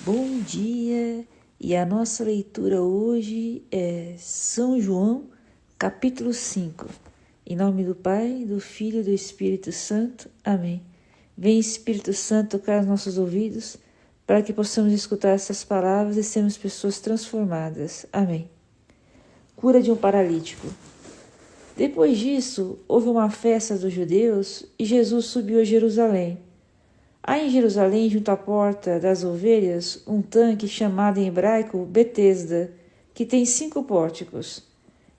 Bom dia! E a nossa leitura hoje é São João, capítulo 5. Em nome do Pai, do Filho e do Espírito Santo. Amém. Vem, Espírito Santo, tocar os nossos ouvidos, para que possamos escutar essas palavras e sermos pessoas transformadas. Amém. Cura de um paralítico. Depois disso, houve uma festa dos judeus e Jesus subiu a Jerusalém. Há em Jerusalém, junto à porta das ovelhas, um tanque chamado em hebraico Betesda, que tem 5 pórticos.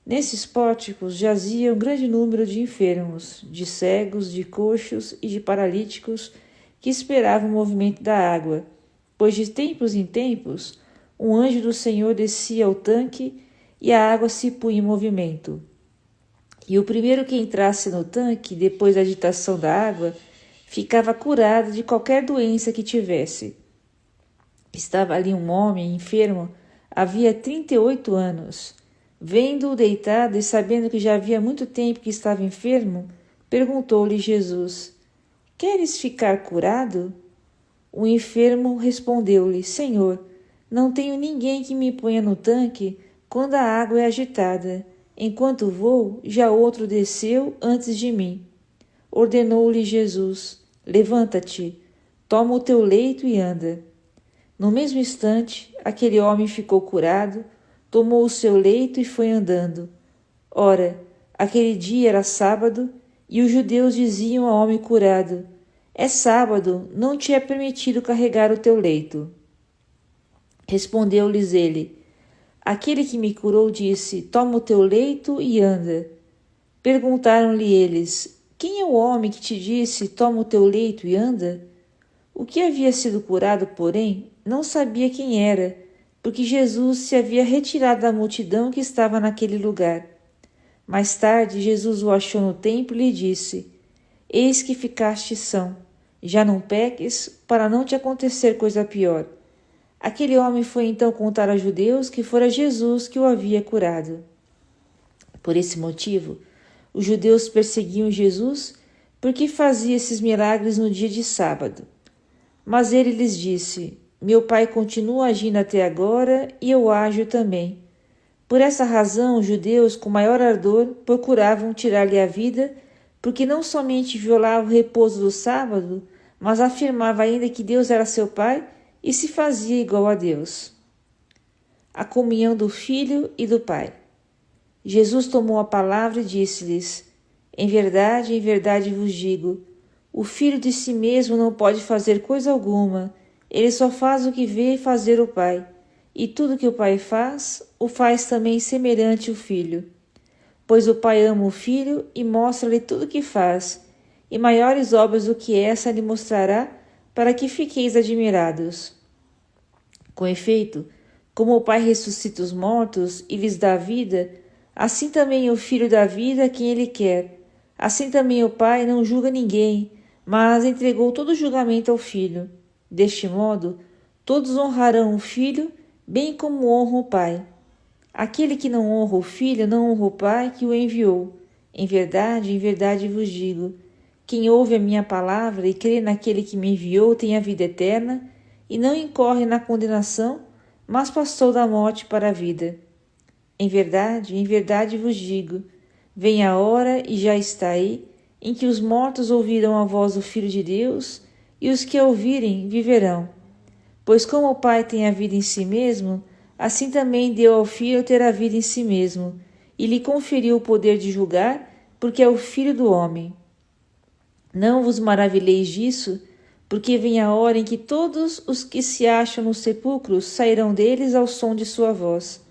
Nesses pórticos jazia um grande número de enfermos, de cegos, de coxos e de paralíticos que esperavam o movimento da água, pois de tempos em tempos um anjo do Senhor descia ao tanque e a água se punha em movimento. E o primeiro que entrasse no tanque, depois da agitação da água, ficava curado de qualquer doença que tivesse. Estava ali um homem enfermo, havia 38 anos. Vendo-o deitado e sabendo que já havia muito tempo que estava enfermo, perguntou-lhe Jesus: Queres ficar curado? O enfermo respondeu-lhe: Senhor, não tenho ninguém que me ponha no tanque quando a água é agitada. Enquanto vou, já outro desceu antes de mim. Ordenou-lhe Jesus: Levanta-te, toma o teu leito e anda. No mesmo instante, aquele homem ficou curado, tomou o seu leito e foi andando. Ora, aquele dia era sábado, e os judeus diziam ao homem curado: É sábado, não te é permitido carregar o teu leito. Respondeu-lhes ele: Aquele que me curou disse: Toma o teu leito e anda. Perguntaram-lhe eles: Quem é o homem que te disse: Toma o teu leito e anda? O que havia sido curado, porém, não sabia quem era, porque Jesus se havia retirado da multidão que estava naquele lugar. Mais tarde, Jesus o achou no templo e lhe disse: Eis que ficaste são, já não peques, para não te acontecer coisa pior. Aquele homem foi então contar aos judeus que fora Jesus que o havia curado. Por esse motivo, os judeus perseguiam Jesus porque fazia esses milagres no dia de sábado. Mas ele lhes disse: Meu Pai continua agindo até agora e eu ajo também. Por essa razão, os judeus, com maior ardor, procuravam tirar-lhe a vida, porque não somente violava o repouso do sábado, mas afirmava ainda que Deus era seu Pai e se fazia igual a Deus. A comunhão do Filho e do Pai. Jesus tomou a palavra e disse-lhes: em verdade vos digo, o Filho de si mesmo não pode fazer coisa alguma, ele só faz o que vê fazer o Pai, e tudo que o Pai faz, o faz também semelhante ao Filho. Pois o Pai ama o Filho e mostra-lhe tudo o que faz, e maiores obras do que essa lhe mostrará, para que fiqueis admirados. Com efeito, como o Pai ressuscita os mortos e lhes dá vida, assim também o Filho dá vida a quem ele quer. Assim também o Pai não julga ninguém, mas entregou todo o julgamento ao Filho. Deste modo, todos honrarão o Filho, bem como honram o Pai. Aquele que não honra o Filho não honra o Pai que o enviou. Em verdade vos digo, quem ouve a minha palavra e crê naquele que me enviou tem a vida eterna, e não incorre na condenação, mas passou da morte para a vida. Em verdade vos digo, vem a hora, e já está aí, em que os mortos ouvirão a voz do Filho de Deus, e os que a ouvirem viverão. Pois como o Pai tem a vida em si mesmo, assim também deu ao Filho ter a vida em si mesmo, e lhe conferiu o poder de julgar, porque é o Filho do homem. Não vos maravilheis disso, porque vem a hora em que todos os que se acham nos sepulcros sairão deles ao som de sua voz.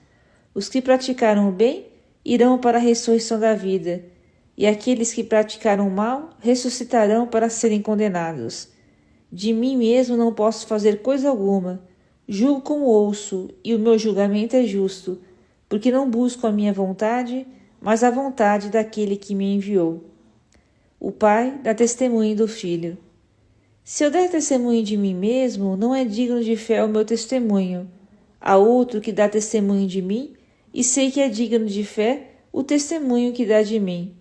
Os que praticaram o bem irão para a ressurreição da vida, e aqueles que praticaram o mal ressuscitarão para serem condenados. De mim mesmo não posso fazer coisa alguma, julgo como ouço, e o meu julgamento é justo, porque não busco a minha vontade, mas a vontade daquele que me enviou. O Pai dá testemunho do Filho. Se eu der testemunho de mim mesmo, não é digno de fé o meu testemunho. Há outro que dá testemunho de mim, e sei que é digno de fé o testemunho que dá de mim.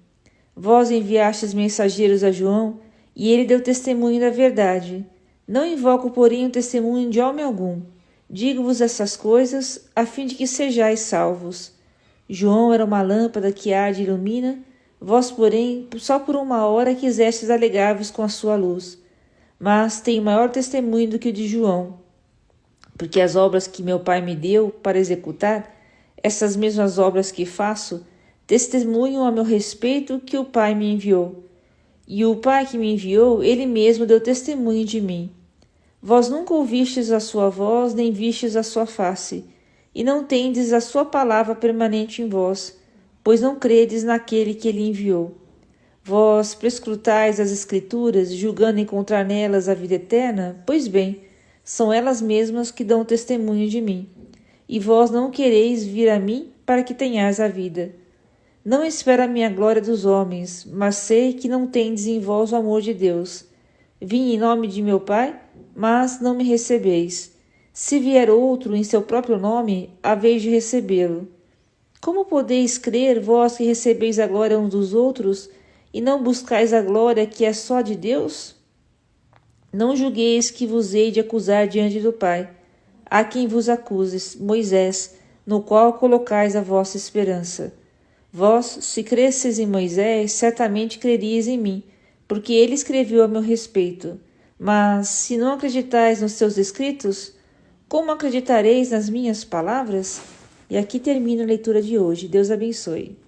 Vós enviastes mensageiros a João, e ele deu testemunho da verdade. Não invoco, porém, o testemunho de homem algum, Digo-vos essas coisas, a fim de que sejais salvos. João era uma lâmpada que arde e ilumina, vós, porém, só por uma hora quisestes alegar-vos com a sua luz. Mas tenho maior testemunho do que o de João, porque as obras que meu Pai me deu para executar, essas mesmas obras que faço, testemunham a meu respeito que o Pai me enviou. E o Pai que me enviou, ele mesmo deu testemunho de mim. Vós nunca ouvistes a sua voz, nem vistes a sua face, e não tendes a sua palavra permanente em vós, pois não credes naquele que ele enviou. Vós prescrutais as Escrituras, julgando encontrar nelas a vida eterna? Pois bem, são elas mesmas que dão testemunho de mim. E vós não quereis vir a mim para que tenhais a vida. Não espero a minha glória dos homens, mas sei que não tendes em vós o amor de Deus. Vim em nome de meu Pai, mas não me recebeis. Se vier outro em seu próprio nome, haveis de recebê-lo. Como podeis crer, vós que recebeis a glória uns dos outros, e não buscais a glória que é só de Deus? Não julgueis que vos hei de acusar diante do Pai. Há quem vos acuse, Moisés, no qual colocais a vossa esperança. Vós, se cresceis em Moisés, certamente creríeis em mim, porque ele escreveu a meu respeito. Mas, se não acreditais nos seus escritos, como acreditareis nas minhas palavras? E aqui termina a leitura de hoje. Deus abençoe.